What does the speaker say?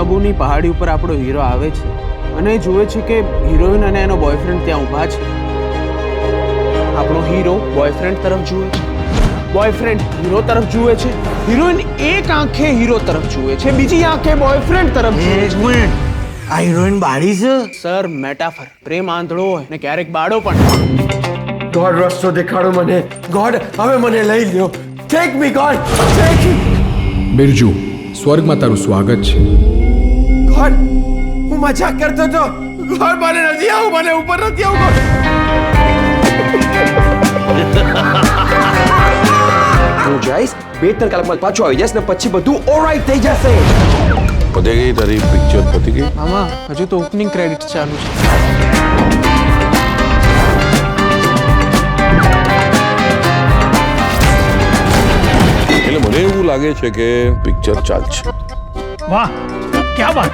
આબુની પહાડી ઉપર આપણો હીરો આવે છે અને જુએ છે કે હિરોઈન અને એનો બોયફ્રેન્ડ ત્યાં ઊભા છે. આપણો હીરો બોયફ્રેન્ડ તરફ જુએ છે, બોયફ્રેન્ડ હીરો તરફ જુએ છે, હિરોઈન એક આંખે હીરો તરફ જુએ છે, બીજી આંખે બોયફ્રેન્ડ તરફ જુએ છે. એક મિનિટ, આ હિરોઈન બાળી છે? સર, મેટાફર. પ્રેમ આંધળો હોય ને ક્યારેક બાળો પણ. ગોડ રસ્તો દેખાડો મને. ગોડ, હવે મને લઈ લ્યો. ટેક મી ગોડ, ટેક મી. બિરજુ, સ્વર્ગમાં તારું સ્વાગત છે. ગોડ, હું મજાક કરતો હતો. ગોડ, મને નથી આવું, મને ઉપર નથી આવું. હું જઈશ, 2-3 કલાકમાં પાછો આવી જઈશ ને પછી બધું ઓલરાઈટ થઈ જશે. પતી ગઈ તારી પિક્ચર? પતી ગઈ? મામા, હજુ તો ઓપનિંગ ક્રેડિટ ચાલુ છે. એટલે મને એવું લાગે છે કે પિક્ચર ચાલશે. વાહ, ક્યા બાત.